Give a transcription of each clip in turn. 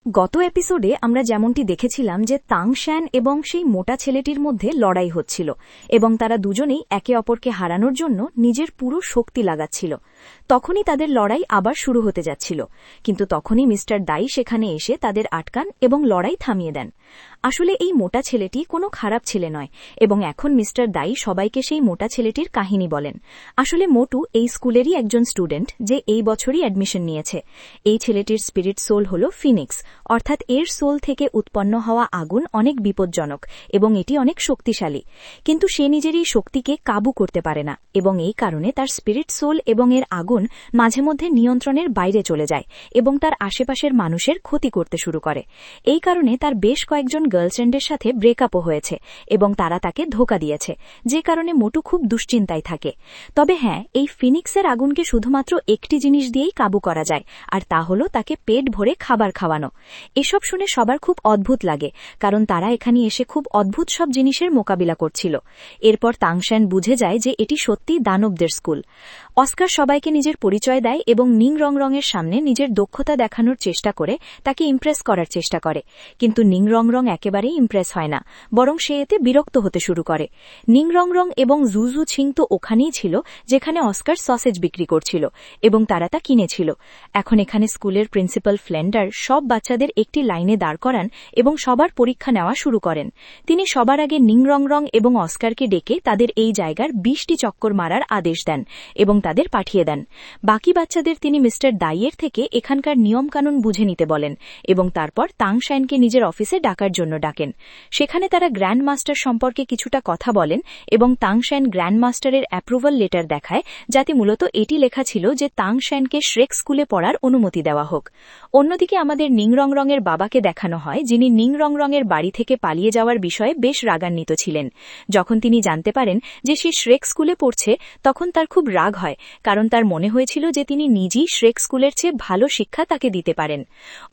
গত এপিসোডে আমরা যেমনটি দেখেছিলাম যে তাংশ্যান এবং সেই মোটা ছেলেটির মধ্যে লড়াই হচ্ছিল এবং তারা দুজনেই একে অপরকে হারানোর জন্য নিজের পুরো শক্তি লাগাচ্ছিল। তখনই তাদের লড়াই আবার শুরু হতে যাচ্ছিল, কিন্তু তখনই মিস্টার দাই সেখানে এসে তাদের আটকান এবং লড়াই থামিয়ে দেন। আসলে এই মোটা ছেলেটি কোনো খারাপ ছেলে নয় এবং এখন মিস্টার দাই সবাইকে সেই মোটা ছেলেটির কাহিনী বলেন। আসলে মোটু এই স্কুলেরই একজন স্টুডেন্ট যে এই বছরই অ্যাডমিশন নিয়েছে। এই ছেলেটির স্পিরিট সোল হল ফিনিক্স, অর্থাৎ এর সোল থেকে উৎপন্ন হওয়া আগুন অনেক বিপজ্জনক এবং এটি অনেক শক্তিশালী, কিন্তু সে নিজের এই শক্তিকে কাবু করতে পারে না এবং এই কারণে তার স্পিরিট সোল এবং এর আগুন মাঝে মধ্যে নিয়ন্ত্রণের বাইরে চলে যায় এবং তার আশেপাশের মানুষের ক্ষতি করতে শুরু করে। এই কারণে তার বেশ কয়েকজন গার্লফ্রেন্ডের সাথে ব্রেকআপও হয়েছে এবং তারা তাকে ধোঁকা দিয়েছে, যে কারণে মোটু খুব দুশ্চিন্তায় থাকে। তবে হ্যাঁ, এই ফিনিক্সের আগুনকে শুধুমাত্র একটি জিনিস দিয়েই কাবু করা যায়, আর তা হল তাকে পেট ভরে খাবার খাওয়ানো। এসব শুনে সবার খুব অদ্ভুত লাগে, কারণ তারা এখানে এসে খুব অদ্ভুত সব জিনিসের মোকাবিলা করছিল। এরপর তাংশ্যান বুঝে যায় যে এটি সত্যিই দানবদের স্কুল। অস্কার সবাইকে নিজের পরিচয় দেয় এবং নিং রং রঙের সামনে নিজের দক্ষতা দেখানোর চেষ্টা করে তাকে ইমপ্রেস করার চেষ্টা করে, কিন্তু নিং রং রং একেবারেই ইমপ্রেস হয় না, বরং সে এতে বিরক্ত হতে শুরু করে। নিং রং রং এবং জুজু ছিং তো ওখানেই ছিল যেখানে অস্কার সসেজ বিক্রি করছিল এবং তারা তা কিনেছিল। এখন এখানে স্কুলের প্রিন্সিপাল ফ্লেন্ডার সব বাচ্চাদের একটি লাইনে দাঁড় করান এবং সবার পরীক্ষা নেওয়া শুরু করেন। তিনি সবার আগে নিং রং রং এবং অস্কারকে ডেকে তাদের এই জায়গার 20টি চক্কর মারার আদেশ দেন এবং তাদের পাঠিয়ে দেন। বাকি বাচ্চাদের তিনি মিস্টার দাইয়ের থেকে এখানকার নিয়মকানুন বুঝে নিতে বলেন এবং তারপর তাংশ্যানকে নিজের অফিসে ডাকার জন্য ডাকেন। সেখানে তারা গ্র্যান্ড মাস্টার সম্পর্কে কিছুটা কথা বলেন এবং তাংশ্যান গ্র্যান্ড মাস্টারের অ্যাপ্রুভাল লেটার দেখায়, যাতে মূলত এটি লেখা ছিল যে তাংশ্যানকে শ্রেক স্কুলে পড়ার অনুমতি দেওয়া হোক। অন্যদিকে আমাদের নিং রং রঙের বাবাকে দেখানো হয়, যিনি নিং রং রঙের বাড়ি থেকে পালিয়ে যাওয়ার বিষয়ে বেশ রাগান্বিত ছিলেন। যখন তিনি জানতে পারেন যে সে শ্রেক স্কুলে পড়ছে, তখন তার খুব রাগ হয়, কারণ তার মনে হয়েছিল যে তিনি নিজেই শ্রেক স্কুলের চেয়ে ভালো শিক্ষা তাকে দিতে পারেন।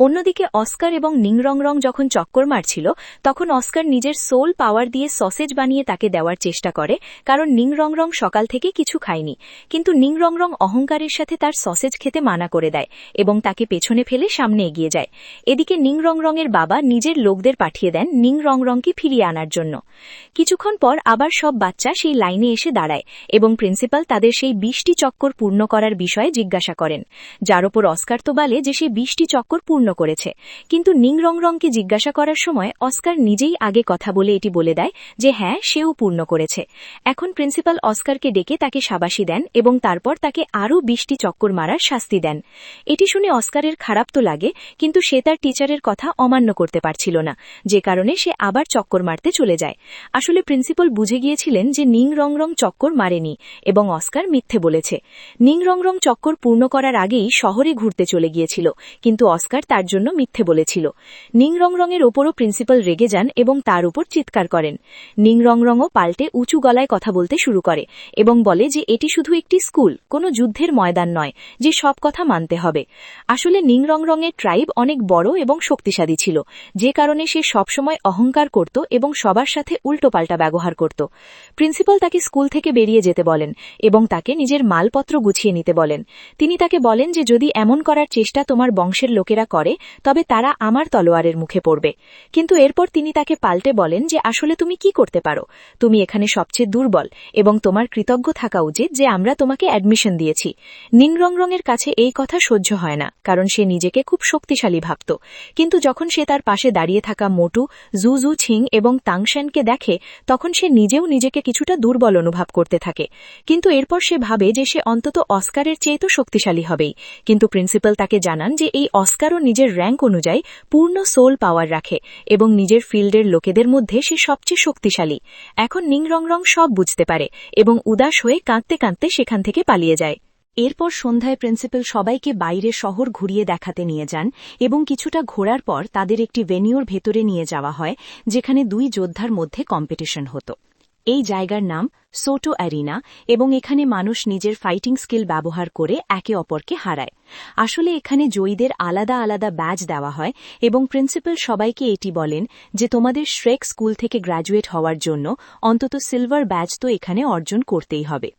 অন্যদিকে অস্কার এবং নিং রং রং যখন চক্কর মারছিল, তখন অস্কার নিজের সোল পাওয়ার দিয়ে সসেজ বানিয়ে তাকে দেওয়ার চেষ্টা করে, কারণ নিং রং রং সকাল থেকে কিছু খায়নি। কিন্তু নিং রং রং অহংকারের সাথে তার সসেজ খেতে মানা করে দেয় এবং তাকে পেছনে ফেলে সামনে এগিয়ে যায়। এদিকে নিং রং রঙের বাবা নিজের লোকদের পাঠিয়ে দেন নিং রং রংকে ফিরিয়ে আনার জন্য। কিছুক্ষণ পর আবার সব বাচ্চা সেই লাইনে এসে দাঁড়ায় এবং প্রিন্সিপাল তাদের সেই 20টি চক্কর পূর্ণ করার বিষয়ে জিজ্ঞাসা করেন, যার ওপর অস্কার তো বলে যে সে 20টি চক্কর পূর্ণ করেছে। কিন্তু নিং রং রংকে জিজ্ঞাসা করার সময় অস্কার নিজেই আগে কথা বলে এটি বলে দেয় যে হ্যাঁ, সেও পূর্ণ করেছে। এখন প্রিন্সিপাল অস্কারকে ডেকে তাকে শাবাশি দেন এবং তারপর তাকে আরও 20টি চক্কর মারার শাস্তি দেন। এটি শুনে অস্কারের খারাপ তো লাগে, কিন্তু সে তার টিচারের কথা অমান্য করতে পারছিল না, যে কারণে সে আবার চক্কর মারতে চলে যায়। আসলে প্রিন্সিপাল বুঝে গিয়েছিলেন যে নিং রং রং চক্কর মারেনি এবং অস্কার মিথ্যে বলেছে। নিং রং রং চক্কর পূর্ণ করার আগেই শহরে ঘুরতে চলে গিয়েছিল, কিন্তু অস্কার তার জন্য মিথ্যে বলেছিল। নিং রং রঙের ওপরও প্রিন্সিপাল রেগে যান এবং তার উপর চিৎকার করেন। নিং রং রংও পাল্টে উঁচু গলায় কথা বলতে শুরু করে এবং বলে যে এটি শুধু একটি স্কুল, কোনো যুদ্ধের ময়দান নয় যে সব কথা মানতে হবে। আসলে নিং রং রঙের ট্রাইব অনেক বড় এবং শক্তিশালী ছিল, যে কারণে সে সবসময় অহংকার করত এবং সবার সাথে উল্টোপাল্টা ব্যবহার করত। প্রিন্সিপাল তাকে স্কুল থেকে বেরিয়ে যেতে বলেন এবং তাকে নিজের মালপত্র গুছিয়ে নিতে বলেন। তিনি তাকে বলেন যে যদি এমন করার চেষ্টা তোমার বংশের লোকেরা করে, তবে তারা আমার তলোয়ারের মুখে পড়বে। কিন্তু এরপর তিনি তাকে পাল্টে বলেন যে আসলে তুমি কি করতে পারো, তুমি এখানে সবচেয়ে দুর্বল এবং তোমার কৃতজ্ঞ থাকা উচিত যে আমরা তোমাকে অ্যাডমিশন দিয়েছি। নিং রং রঙের কাছে এই কথা সহ্য হয় না, কারণ সে নিজেকে খুব শক্তিশালী ভাবত। কিন্তু যখন সে তার পাশে দাঁড়িয়ে থাকা মোটু, জুজু ছিং এবং তাংশ্যানকে দেখে, তখন সে নিজেও নিজেকে কিছুটা দুর্বল অনুভব করতে থাকে। কিন্তু এরপর সে ভাবে যে সে অন্তত অস্কারের চেয়ে তো শক্তিশালী হবেই। কিন্তু প্রিন্সিপাল তাকে জানান যে এই অস্কারও নিজের র্যাঙ্ক অনুযায়ী পূর্ণ সোল পাওয়ার রাখে এবং নিজের ফিল্ডের লোকেদের মধ্যে সে সবচেয়ে শক্তিশালী। এখন নিং রং রং সব বুঝতে পারে এবং উদাস হয়ে কাঁদতে কাঁদতে সেখান থেকে পালিয়ে যায়। এরপর সন্ধ্যায় প্রিন্সিপাল সবাইকে বাইরে শহর ঘুরিয়ে দেখাতে নিয়ে যান এবং কিছুটা ঘোরার পর তাদের একটি ভেনিউর ভেতরে নিয়ে যাওয়া হয়, যেখানে দুই যোদ্ধার মধ্যে কম্পিটিশন হতো। এই জায়গার নাম সোটো অ্যারিনা এবং এখানে মানুষ নিজের ফাইটিং স্কিল ব্যবহার করে একে অপরকে হারায়। আসলে এখানে জয়ীদের আলাদা আলাদা ব্যাজ দেওয়া হয় এবং প্রিন্সিপাল সবাইকে এটি বলেন যে তোমাদের শ্রেক স্কুল থেকে গ্র্যাজুয়েট হওয়ার জন্য অন্তত সিলভার ব্যাজ তো এখানে অর্জন করতেই হবে।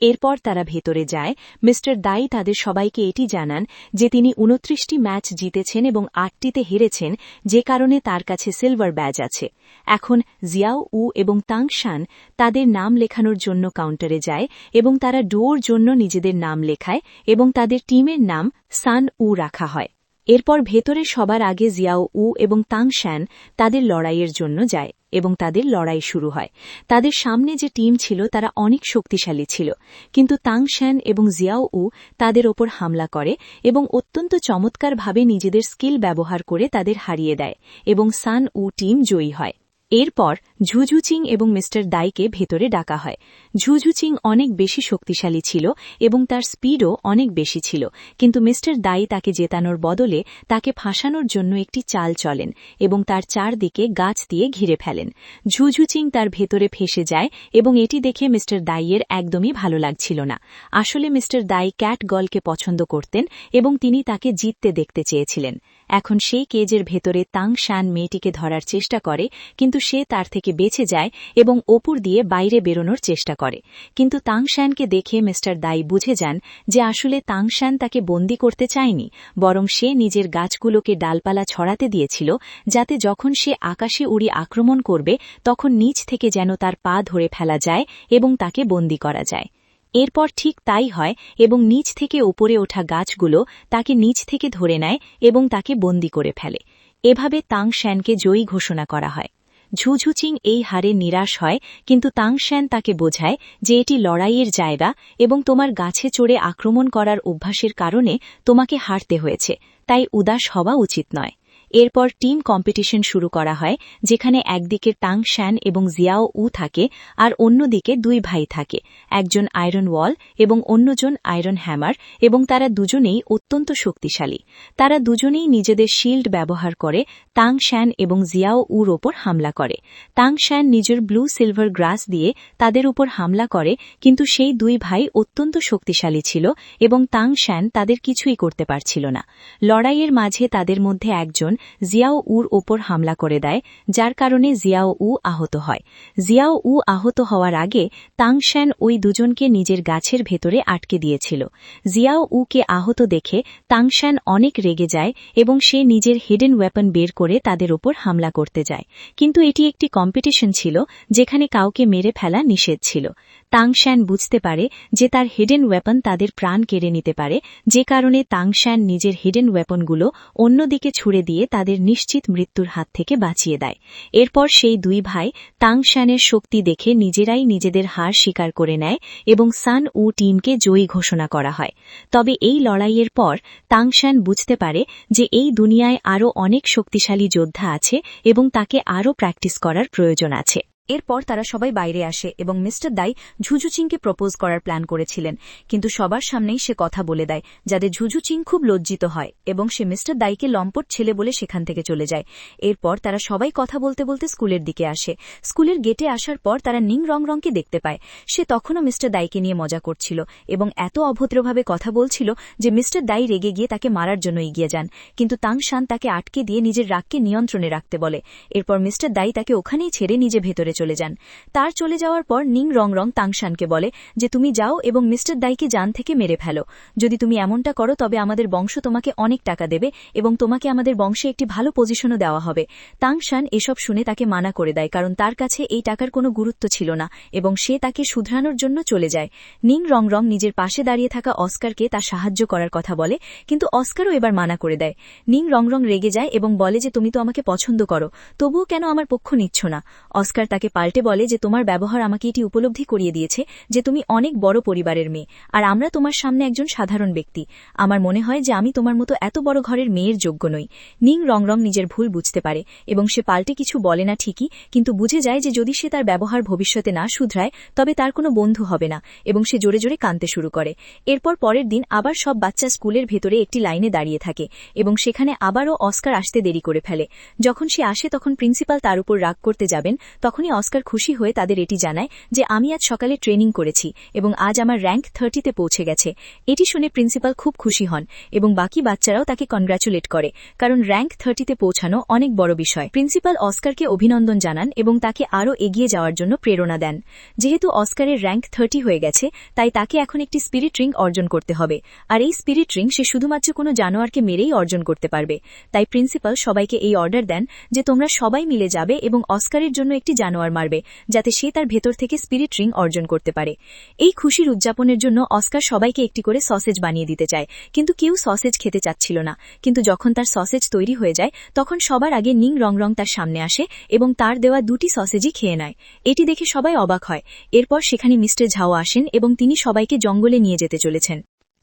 এরপর তারা ভেতরে যায়। মিস্টার দাই তাদের সবাইকে এটি জানান যে তিনি ২৯টি ম্যাচ জিতেছেন এবং ৮টিতে হেরেছেন, যে কারণে তার কাছে সিলভার ব্যাজ আছে। এখন জিয়াও উ এবং তাং শান তাদের নাম লেখানোর জন্য কাউন্টারে যায় এবং তারা ডোর জন্য নিজেদের নাম লেখায় এবং তাদের টিমের নাম সান উ রাখা হয়। এরপর ভেতরে সবার আগে জিয়াও উ এবং তাং শ্যান তাদের লড়াইয়ের জন্য যায় এবং তাদের লড়াই শুরু হয়। তাদের সামনে যে টিম ছিল তারা অনেক শক্তিশালী ছিল, কিন্তু তাং শ্যান এবং জিয়াও উ তাদের ওপর হামলা করে এবং অত্যন্ত চমৎকারভাবে নিজেদের স্কিল ব্যবহার করে তাদের হারিয়ে দেয় এবং সান উ টিম জয়ী হয়। এরপর ঝুঝুচিং এবং মিস্টার দাইকে ভেতরে ডাকা হয়। ঝুঝুচিং অনেক বেশি শক্তিশালী ছিল এবং তার স্পিডও অনেক বেশি ছিল, কিন্তু মিস্টার দাই তাকে জেতানোর বদলে তাকে ফাঁসানোর জন্য একটি চাল চলেন এবং তার চারদিকে গাছ দিয়ে ঘিরে ফেলেন। ঝুঝুচিং তার ভেতরে ফেসে যায় এবং এটি দেখে মিস্টার দাইয়ের একদমই ভালো লাগছিল না। আসলে মিস্টার দাই ক্যাট গার্লকে পছন্দ করতেন এবং তিনি তাকে জিততে দেখতে চেয়েছিলেন। এখন সেই কেজের ভেতরে তাং শ্যান মেয়েটিকে ধরার চেষ্টা করে, কিন্তু সে তার থেকে বেঁচে যায় এবং ওপর দিয়ে বাইরে বেরোনোর চেষ্টা করে। কিন্তু তাং শ্যানকে দেখে মিস্টার দাই বুঝে যান যে আসলে তাং শ্যান তাকে বন্দী করতে চায়নি, বরং সে নিজের গাছগুলোকে ডালপালা ছড়াতে দিয়েছিল, যাতে যখন সে আকাশে উড়ে আক্রমণ করবে তখন নিচ থেকে যেন তার পা ধরে ফেলা যায় এবং তাকে বন্দী করা যায়। এরপর ঠিক তাই হয় এবং নিচ থেকে উপরে ওঠা গাছগুলো তাকে নিচ থেকে ধরে নেয় এবং তাকে বন্দী করে ফেলে। এভাবে তাং শ্যানকে জয়ী ঘোষণা করা হয়। ঝুঝুচিং এই হারে নিরাশ হয়, কিন্তু তাং শ্যান তাকে বোঝায় যে এটি লড়াইয়ের জায়গা এবং তোমার গাছে চড়ে আক্রমণ করার অভ্যাসের কারণে তোমাকে হারতে হয়েছে, তাই উদাস হওয়া উচিত নয়। এরপর টিম কম্পিটিশন শুরু করা হয়, যেখানে একদিকে তাং শ্যান এবং জিয়াও উ থাকে আর অন্যদিকে দুই ভাই থাকে, একজন আয়রন ওয়াল এবং অন্যজন আয়রন হ্যামার, এবং তারা দুজনেই অত্যন্ত শক্তিশালী। তারা দুজনেই নিজেদের শিল্ড ব্যবহার করে তাং শ্যান এবং জিয়াও উর ওপর হামলা করে। তাং শ্যান নিজের ব্লু সিলভার গ্রাস দিয়ে তাদের উপর হামলা করে, কিন্তু সেই দুই ভাই অত্যন্ত শক্তিশালী ছিল এবং তাং শ্যান তাদের কিছুই করতে পারছিল না। লড়াইয়ের মাঝে তাদের মধ্যে একজন জিয়াও উর ওপর হামলা করে দেয়, যার কারণে জিয়াও উ আহত হয়। জিয়াও উ আহত হওয়ার আগে তাং শ্যান ওই দুজনকে নিজের গাছের ভেতরে আটকে দিয়েছিল। জিয়াও উকে আহত দেখে তাং শ্যান অনেক রেগে যায় এবং সে নিজের হিডেন ওয়েপন বের করে তাদের ওপর হামলা করতে যায়, কিন্তু এটি একটি কম্পিটিশন ছিল যেখানে কাউকে মেরে ফেলা নিষেধ ছিল। তাং শ্যান বুঝতে পারে যে তার হিডেন ওয়েপন তাদের প্রাণ কেড়ে নিতে পারে, যে কারণে তাং শ্যান নিজের হিডেন ওয়েপনগুলো অন্যদিকে ছুড়ে দিয়ে তাদের নিশ্চিত মৃত্যুর হাত থেকে বাঁচিয়ে দেয়। এরপর সেই দুই ভাই তাং শ্যানের শক্তি দেখে নিজেরাই নিজেদের হার স্বীকার করে নেয় এবং সান উ টিমকে জয়ী ঘোষণা করা হয়। তবে এই লড়াইয়ের পর তাং শ্যান বুঝতে পারে যে এই দুনিয়ায় আরও অনেক শক্তিশালী যোদ্ধা আছে এবং তাকে আরও প্র্যাকটিস করার প্রয়োজন আছে। এরপর তারা সবাই বাইরে আসে এবং মিস্টার দাই ঝুঝুচিংকে প্রপোজ করার প্ল্যান করেছিলেন, কিন্তু সবার সামনেই সে কথা বলে দেয়, যাতে ঝুঝুচিং খুব লজ্জিত হয় এবং সে মিস্টার দাইকে লম্পট ছেলে বলে সেখান থেকে চলে যায়। এরপর তারা সবাই কথা বলতে বলতে স্কুলের দিকে আসে। স্কুলের গেটে আসার পর তারা নিং রংরংকে দেখতে পায়। সে তখনও মিস্টার দাইকে নিয়ে মজা করছিল এবং এত অভদ্রভাবে কথা বলছিল যে মিস্টার দাই রেগে গিয়ে তাকে মারার জন্য এগিয়ে যান, কিন্তু তাং শান তাকে আটকে দিয়ে নিজের রাগকে নিয়ন্ত্রণে রাখতে বলে। এরপর মিস্টার দাই তাকে ওখানেই ছেড়ে নিজে ভেতরে চলে যান। তার চলে যাওয়ার পর নিং রংরং তাং শানকে বলে যে তুমি যাও এবং মিস্টার দাইকে জান থেকে মেরে ফেলো। যদি তুমি এমনটা করো তবে আমাদের বংশ তোমাকে অনেক টাকা দেবে এবং তোমাকে আমাদের বংশে একটি ভালো পজিশনও দেওয়া হবে। তাং শান এসব শুনে তাকে মানা করে দেয়, কারণ তার কাছে এই টাকার কোনো গুরুত্ব ছিল না এবং সে তাকে শুধরানোর জন্য চলে যায়। নিং রংরং নিজের পাশে দাঁড়িয়ে থাকা অস্কারকে তার সাহায্য করার কথা বলে, কিন্তু অস্কারও এবার মানা করে দেয়। নিং রংরং রেগে যায় এবং বলে যে তুমি তো আমাকে পছন্দ করো, তবুও কেন আমার পক্ষ নিচ্ছ না। অস্কার তাকে পাল্টে বলে যে তোমার ব্যবহার আমাকে এটি উপলব্ধি করিয়ে দিয়েছে যে তুমি অনেক বড় পরিবারের মেয়ে, আর আমরা তোমার সামনে একজন সাধারণ ব্যক্তি। আমার মনে হয় যে আমি তোমার মতো এত বড় ঘরের মেয়ের যোগ্য নই। নিং রংরং নিজের ভুল বুঝতে পারে এবং সে পাল্টে কিছু বলে না ঠিকই, কিন্তু বুঝে যায় যে যদি সে তার ব্যবহার ভবিষ্যতে না শুধরায় তবে তার কোনো বন্ধু হবে না, এবং সে জোরে জোরে কাঁদতে শুরু করে। এরপর পরের দিন আবার সব বাচ্চা স্কুলের ভেতরে একটি লাইনে দাঁড়িয়ে থাকে এবং সেখানে আবারও অস্কার আসতে দেরি করে ফেলে। যখন সে আসে তখন প্রিন্সিপাল তার উপর রাগ করতে যাবেন, তখনই অস্কার খুশি হয়ে তাদের এটি জানায় যে আমি আজ সকালে ট্রেনিং করেছি এবং আজ আমার র্যাঙ্ক 30-তে পৌঁছে গেছে। এটি শুনে প্রিন্সিপাল খুব খুশি হন এবং বাকি বাচ্চারাও তাকে কনগ্র্যাচুলেট করে, কারণ র্যাঙ্ক 30-তে পৌঁছানো অনেক বড় বিষয়। প্রিন্সিপাল অস্কারকে অভিনন্দন জানান এবং তাকে আরও এগিয়ে যাওয়ার জন্য প্রেরণা দেন। যেহেতু অস্কারের র্যাঙ্ক 30 হয়ে গেছে, তাই তাকে এখন একটি স্পিরিট রিং অর্জন করতে হবে, আর এই স্পিরিট রিং সে শুধুমাত্র কোনো জানোয়ারকে মেরেই অর্জন করতে পারবে। তাই প্রিন্সিপাল সবাইকে এই অর্ডার দেন যে তোমরা সবাই মিলে যাবে এবং অস্কারের জন্য একটি জানোয়ার মারবে, যাতে সে তার ভেতর থেকে স্পিরিট রিং অর্জন করতে পারে। এই খুশির উদযাপনের জন্য অস্কার সবাইকে একটি করে সসেজ বানিয়ে দিতে চায়, কিন্তু কেউ সসেজ খেতে চাচ্ছিল না। কিন্তু যখন তার সসেজ তৈরি হয়ে যায়, তখন সবার আগে নিং রং তার সামনে আসে এবং তার দেওয়া 2টি সসেজই খেয়ে নেয়। এটি দেখে সবাই অবাক হয়। এরপর সেখানে মিস্টার ঝাও আসেন এবং তিনি সবাইকে জঙ্গলে নিয়ে যেতে চলেছেন।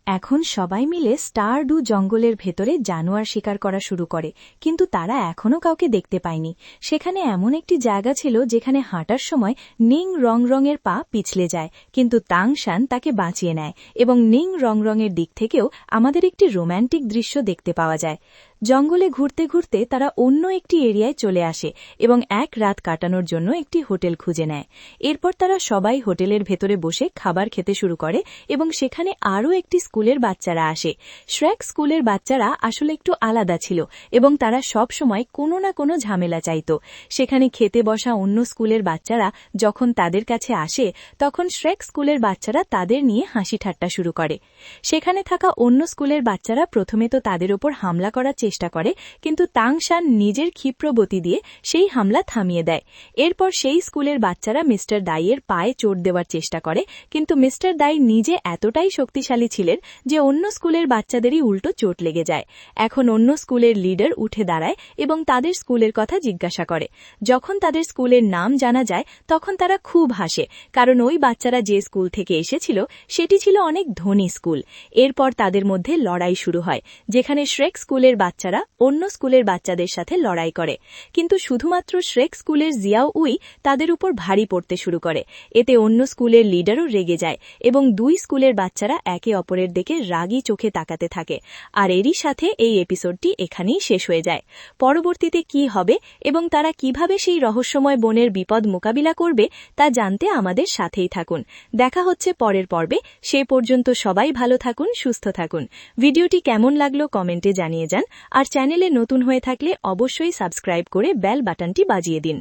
এখন সবাই মিলে স্টারডু জঙ্গলের ভেতরে জানোয়ার শিকার করা শুরু করে, কিন্তু তারা এখনও কাউকে দেখতে পায়নি। সেখানে এমন একটি জায়গা ছিল যেখানে হাঁটার সময় নিং রঙের পা পিছলে যায়, কিন্তু তাংশান তাকে বাঁচিয়ে নেয় এবং নিং রঙের দিক থেকেও আমাদের একটি রোম্যান্টিক দৃশ্য দেখতে পাওয়া যায়। জঙ্গলে ঘুরতে ঘুরতে তারা অন্য একটি এরিয়ায় চলে আসে এবং এক রাত কাটানোর জন্য একটি হোটেল খুঁজে নেয়। এরপর তারা সবাই হোটেলের ভেতরে বসে খাবার খেতে শুরু করে এবং সেখানে আরও একটি স্কুলের বাচ্চারা আসে। শ্রেক স্কুলের বাচ্চারা আসলে একটু আলাদা ছিল এবং তারা সব সময় কোনো না কোনো ঝামেলা চাইত। সেখানে খেতে বসা অন্য স্কুলের বাচ্চারা যখন তাদের কাছে আসে, তখন শ্রেক স্কুলের বাচ্চারা তাদের নিয়ে হাসি ঠাট্টা শুরু করে। সেখানে থাকা অন্য স্কুলের বাচ্চারা প্রথমে তো তাদের ওপর হামলা করার চেষ্টা করে, কিন্তু তাংশান নিজের ক্ষিপ্রগতি দিয়ে সেই হামলা থামিয়ে দেয়। এরপর সেই স্কুলের বাচ্চারা মিস্টার দাইয়ের পায়ে চোট দেওয়ার চেষ্টা করে, কিন্তু মিস্টার দাই নিজে এতটাই শক্তিশালী ছিলেন যে অন্য স্কুলের বাচ্চাদেরই উল্টো চোট লেগে যায়। এখন অন্য স্কুলের লিডার উঠে দাঁড়ায় এবং তাদের স্কুলের কথা জিজ্ঞাসা করে। যখন তাদের স্কুলের নাম জানা যায়, তখন তারা খুব হাসে, কারণ ওই বাচ্চারা যে স্কুল থেকে এসেছিল সেটি ছিল অনেক ধনী স্কুল। এরপর তাদের মধ্যে লড়াই শুরু হয়, যেখানে শ্রেক স্কুলের বাচ্চারা অন্য স্কুলের বাচ্চাদের সাথে লড়াই করে, কিন্তু শুধুমাত্র শ্রেক স্কুলের জিয়াও উই তাদের উপর ভারী পড়তে শুরু করে। এতে অন্য স্কুলের লিডারও রেগে যায় এবং দুই স্কুলের বাচ্চারা একে অপরের দিকে রাগী চোখে তাকাতে থাকে। আর এরই সাথে এই এপিসোডটি এখানেই শেষ হয়ে যায়। পরবর্তীতে কি হবে এবং তারা কিভাবে সেই রহস্যময় বনের বিপদ মোকাবিলা করবে তা জানতে আমাদের সাথেই থাকুন। দেখা হচ্ছে পরের পর্বে। সে পর্যন্ত সবাই ভালো থাকুন, সুস্থ থাকুন। ভিডিওটি কেমন লাগলো কমেন্টে জানিয়ে যান, আর চ্যানেলে নতুন হয়ে থাকলে অবশ্যই সাবস্ক্রাইব করে বেল বাটনটি বাজিয়ে দিন।